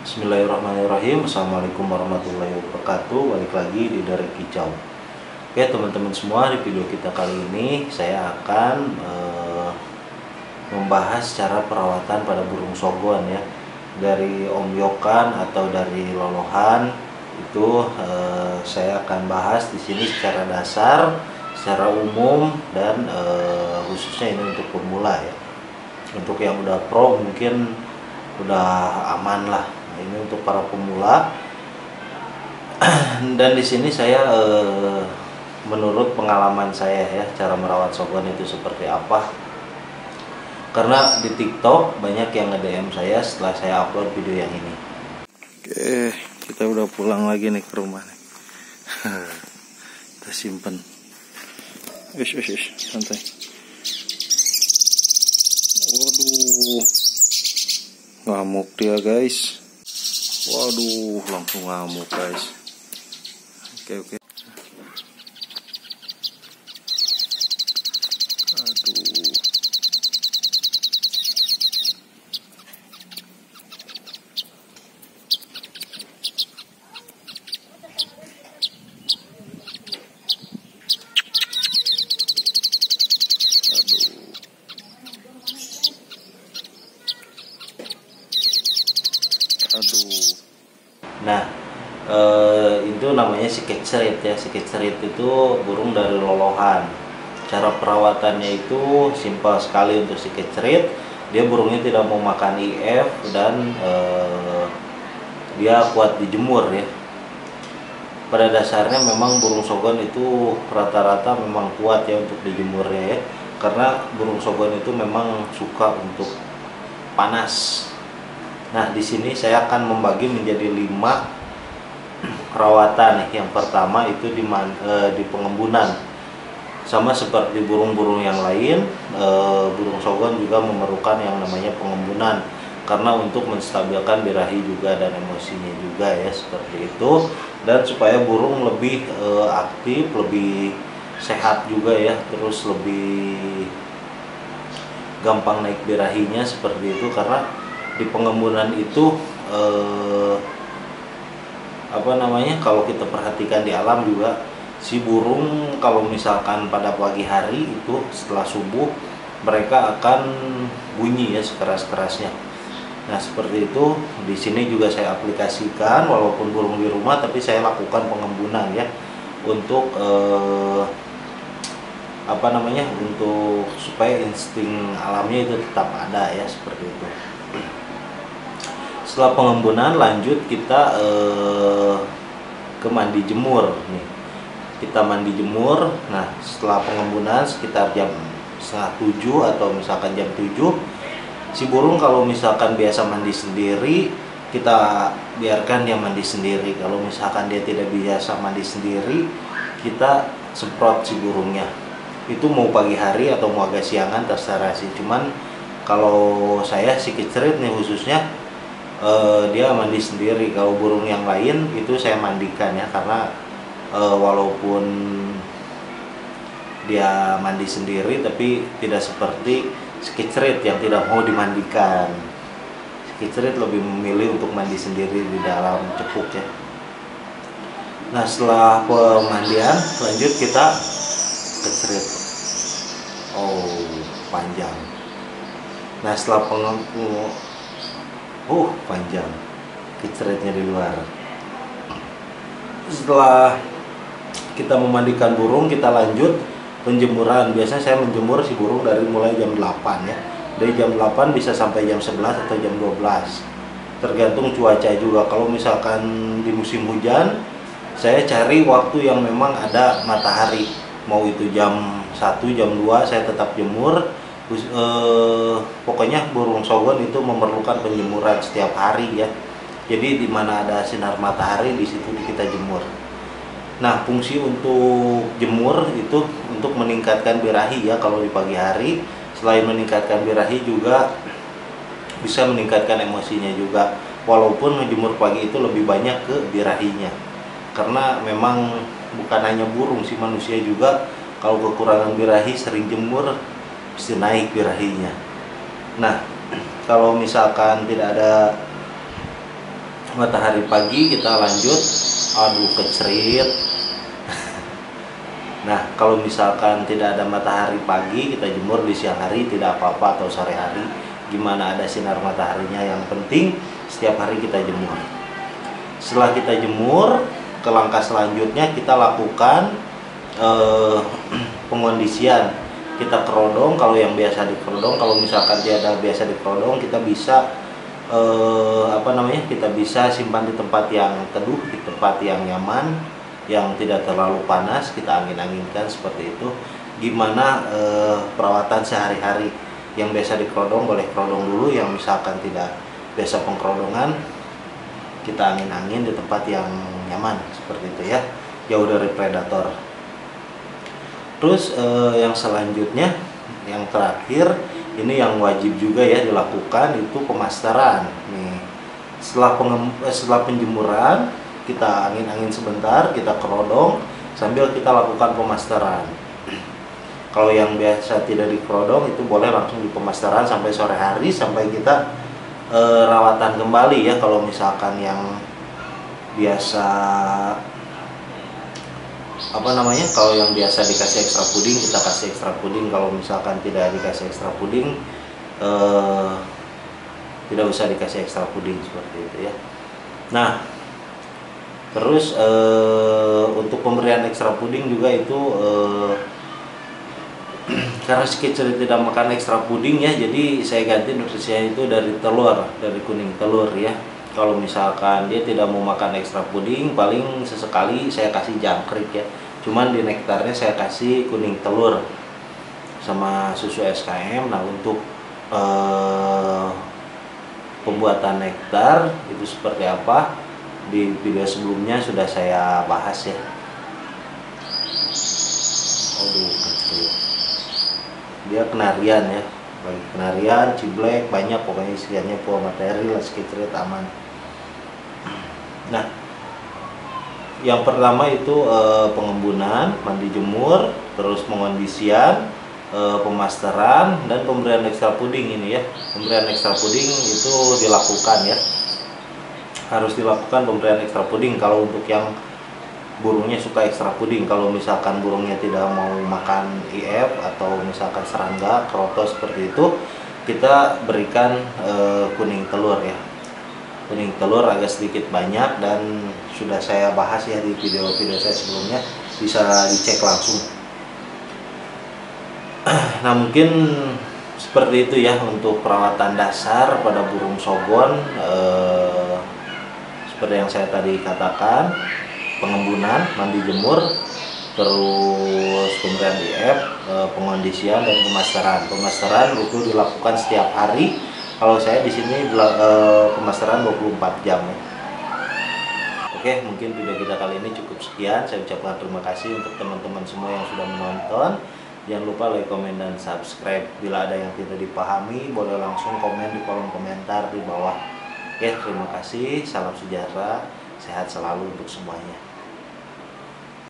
Bismillahirrahmanirrahim. Assalamualaikum warahmatullahi wabarakatuh. Balik lagi di Dari Kicau. Oke teman-teman semua, di video kita kali ini saya akan membahas cara perawatan pada burung sogon ya. Dari ombyokan atau dari lolohan itu saya akan bahas di sini secara dasar, secara umum, dan khususnya ini untuk pemula ya. Untuk yang udah pro mungkin udah aman lah. Nah, ini untuk para pemula. Dan di sini saya menurut pengalaman saya ya, cara merawat sogon itu seperti apa. Karena di TikTok banyak yang nge-DM saya setelah saya upload video yang ini. Oke, kita udah pulang lagi nih ke rumah nih. Kita simpen. Santai. Waduh, ngamuk dia guys. Waduh, langsung ngamuk guys. Oke. Aduh. Nah, itu namanya siketcerit ya. Siketcerit itu burung dari lolohan. Cara perawatannya itu simpel sekali untuk siketcerit. Dia burungnya tidak mau makan IF dan dia kuat dijemur ya. Pada dasarnya memang burung sogon itu rata-rata memang kuat ya untuk dijemurnya ya. Karena burung sogon itu memang suka untuk panas. Nah, di sini saya akan membagi menjadi 5 perawatan. Yang pertama itu di pengembunan. Sama seperti burung-burung yang lain, burung sogon juga memerlukan yang namanya pengembunan. Karena untuk menstabilkan birahi juga dan emosinya juga ya, seperti itu. Dan supaya burung lebih aktif, lebih sehat juga ya, terus lebih gampang naik birahinya seperti itu. Karena di pengembunan itu kalau kita perhatikan di alam juga, si burung kalau misalkan pada pagi hari itu setelah subuh mereka akan bunyi ya sekeras-kerasnya. Nah, seperti itu di sini juga saya aplikasikan, walaupun burung di rumah tapi saya lakukan pengembunan ya, untuk untuk supaya insting alamnya itu tetap ada ya, seperti itu. Setelah pengembunan lanjut kita ke mandi jemur nih. Kita mandi jemur. Nah, setelah pengembunan sekitar jam 6:30 atau misalkan jam 7, si burung kalau misalkan biasa mandi sendiri, kita biarkan dia mandi sendiri. Kalau misalkan dia tidak biasa mandi sendiri, kita semprot si burungnya. Itu mau pagi hari atau mau agak siangan terserah sih. Cuman kalau saya siketcerit nih khususnya, dia mandi sendiri. Kalau burung yang lain itu saya mandikan ya, karena walaupun dia mandi sendiri tapi tidak seperti siketcerit yang tidak mau dimandikan. Siketcerit lebih memilih untuk mandi sendiri di dalam cepuk ya. Nah, setelah pemandian lanjut kita kecerit. Oh, panjang. Nah, setelah panjang keceritnya di luar. Setelah kita memandikan burung, kita lanjut penjemuran. Biasanya saya menjemur si burung dari mulai jam 8 ya. Dari jam 8 bisa sampai jam 11 atau jam 12. Tergantung cuaca juga. Kalau misalkan di musim hujan, saya cari waktu yang memang ada matahari. Mau itu jam 1, jam 2 saya tetap jemur. Pokoknya burung sogon itu memerlukan penjemuran setiap hari ya. Jadi di mana ada sinar matahari di situ kita jemur. Nah, fungsi untuk jemur itu untuk meningkatkan birahi ya. Kalau di pagi hari, selain meningkatkan birahi juga bisa meningkatkan emosinya juga. Walaupun menjemur pagi itu lebih banyak ke birahinya. Karena memang bukan hanya burung, si manusia juga kalau kekurangan birahi sering jemur pasti naik birahinya. Nah, kalau misalkan tidak ada matahari pagi kita lanjut, aduh kecerit. Nah, kalau misalkan tidak ada matahari pagi, kita jemur di siang hari tidak apa-apa, atau sore hari. Gimana ada sinar mataharinya, yang penting setiap hari kita jemur. Setelah kita jemur, ke langkah selanjutnya kita lakukan pengondisian. Kita kerodong, kalau yang biasa dikerodong. Kalau misalkan tiada biasa dikerodong, kita bisa kita bisa simpan di tempat yang teduh, di tempat yang nyaman, yang tidak terlalu panas. Kita angin-anginkan seperti itu. Gimana perawatan sehari-hari. Yang biasa dikerodong boleh kerodong dulu, yang misalkan tidak biasa pengkerodongan, kita angin-angin di tempat yang nyaman seperti itu ya, jauh dari predator. Terus yang selanjutnya, yang terakhir, ini yang wajib juga ya dilakukan, itu pemasteran nih. Setelah penjemuran, kita angin-angin sebentar, kita kerodong sambil kita lakukan pemasteran. Kalau yang biasa tidak dikerodong, itu boleh langsung di pemasteran sampai sore hari, sampai kita rawatan kembali ya. Kalau misalkan yang biasa kalau yang biasa dikasih ekstra puding, kita kasih ekstra puding. Kalau misalkan tidak dikasih ekstra puding, tidak usah dikasih ekstra puding, seperti itu ya. Nah, terus untuk pemberian ekstra puding juga itu karena si kecil tidak makan ekstra puding ya, jadi saya ganti nutrisinya itu dari telur, dari kuning telur ya. Kalau misalkan dia tidak mau makan ekstra puding, paling sesekali saya kasih jangkrik ya. Cuman di nektarnya saya kasih kuning telur sama susu SKM. Nah, untuk pembuatan nektar itu seperti apa, di video sebelumnya sudah saya bahas ya. Aduh, kecil. Dia kenarian ya, bagi kenarian, ciblek, banyak pokoknya isiannya full materi lah, skitrit aman. Nah, yang pertama itu pengembunan, mandi jemur, terus pengondisian, pemasteran, dan pemberian ekstra puding ini ya. Pemberian ekstra puding itu dilakukan ya, harus dilakukan pemberian ekstra puding kalau untuk yang burungnya suka ekstra puding. Kalau misalkan burungnya tidak mau makan IF atau misalkan serangga, kroto seperti itu, kita berikan kuning telur ya. Kuning telur agak sedikit banyak, dan sudah saya bahas ya di video-video saya sebelumnya, bisa dicek langsung. Nah, mungkin seperti itu ya untuk perawatan dasar pada burung sogon. Seperti yang saya tadi katakan, pengembunan, mandi jemur, terus pemberian IF, pengondisian, dan pemasteran. Pemasteran itu dilakukan setiap hari. Kalau saya di sini pemasteran 24 jam. Oke, mungkin video kita kali ini cukup sekian. Saya ucapkan terima kasih untuk teman-teman semua yang sudah menonton. Jangan lupa like, komen, dan subscribe. Bila ada yang tidak dipahami, boleh langsung komen di kolom komentar di bawah. Oke, terima kasih. Salam sejahtera, sehat selalu untuk semuanya.